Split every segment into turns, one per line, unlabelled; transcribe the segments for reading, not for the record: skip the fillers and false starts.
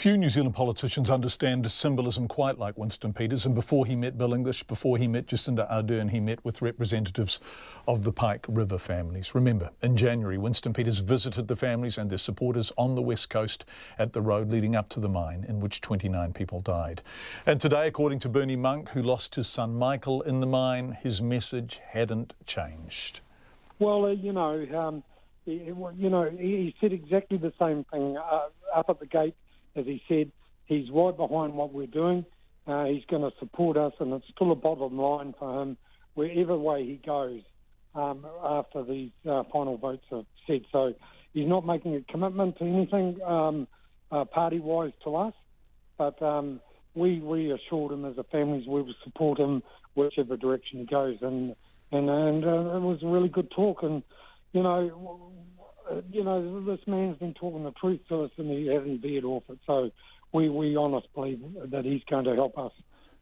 Few New Zealand politicians understand symbolism quite like Winston Peters, and before he met Bill English, before he met Jacinda Ardern, he met with representatives of the Pike River families. Remember, in January, Winston Peters visited the families and their supporters on the west coast at the road leading up to the mine, in which 29 people died. And today, according to Bernie Monk, who lost his son Michael in the mine, his message hadn't changed.
Well, he said exactly the same thing up at the gate. As he said, he's right behind what we're doing. He's going to support us, and it's still a bottom line for him wherever way he goes after these final votes are said. So he's not making a commitment to anything party-wise to us, but we reassured him as a family we will support him whichever direction he goes, and it was a really good talk. And this man's been talking the truth to us, and he hasn't veered off it. So we honestly believe that he's going to help us.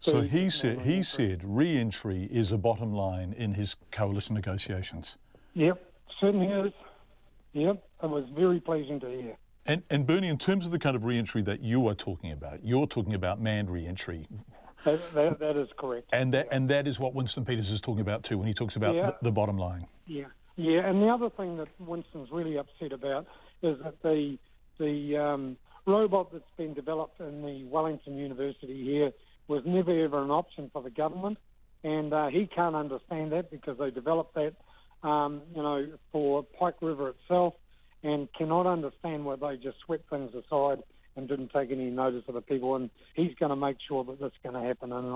So he said re-entry is a bottom line in his coalition negotiations.
Yep, certainly is. Yep, it was very pleasing to hear.
And Bernie, in terms of the kind of re-entry that you are talking about, you're talking about manned re-entry.
That is correct.
And that is what Winston Peters is talking about too when he talks about the bottom line.
Yeah. Yeah, and the other thing that Winston's really upset about is that the robot that's been developed in the Wellington University here was never ever an option for the government, and he can't understand that because they developed that, for Pike River itself, and cannot understand why they just swept things aside and didn't take any notice of the people. And he's going to make sure that this is going to happen, and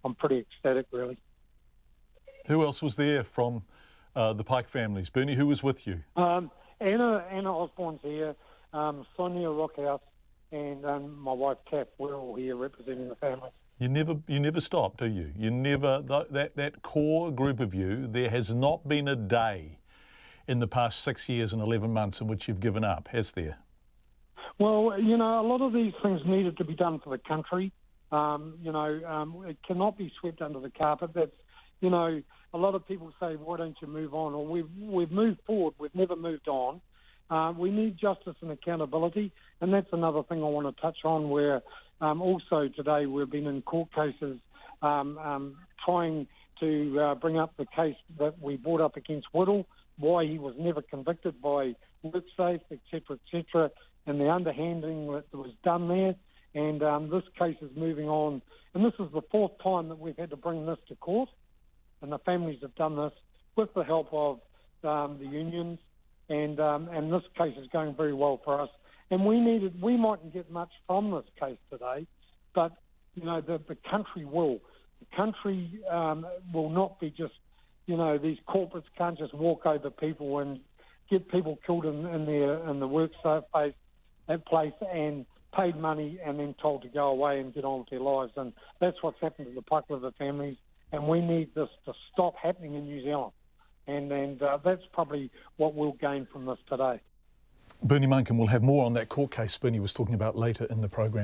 I'm pretty ecstatic, really.
Who else was there from the Pike families? Bernie, who was with you?
Anna Osborne's here, Sonia Rockhouse, and my wife Kath. We're all here representing the family. You
never stop, do you? You never, that core group of you, there has not been a day in the past 6 years and 11 months in which you've given up, has there?
Well, a lot of these things needed to be done for the country. It cannot be swept under the carpet. That's, a lot of people say, why don't you move on? Or we've moved forward, we've never moved on. We need justice and accountability, and that's another thing I want to touch on, where also today we've been in court cases trying to bring up the case that we brought up against Whittle, why he was never convicted by WorkSafe, etc., and the underhanding that was done there. And this case is moving on, and this is the fourth time that we've had to bring this to court. And the families have done this with the help of the unions, and this case is going very well for us. And we mightn't get much from this case today, but the country will. The country will not be just, these corporates can't just walk over people and get people killed in the workspace place and paid money and then told to go away and get on with their lives. And that's what's happened to the Pike River families. And we need this to stop happening in New Zealand. And that's probably what we'll gain from this today.
Bernie Monken will have more on that court case Bernie was talking about later in the program.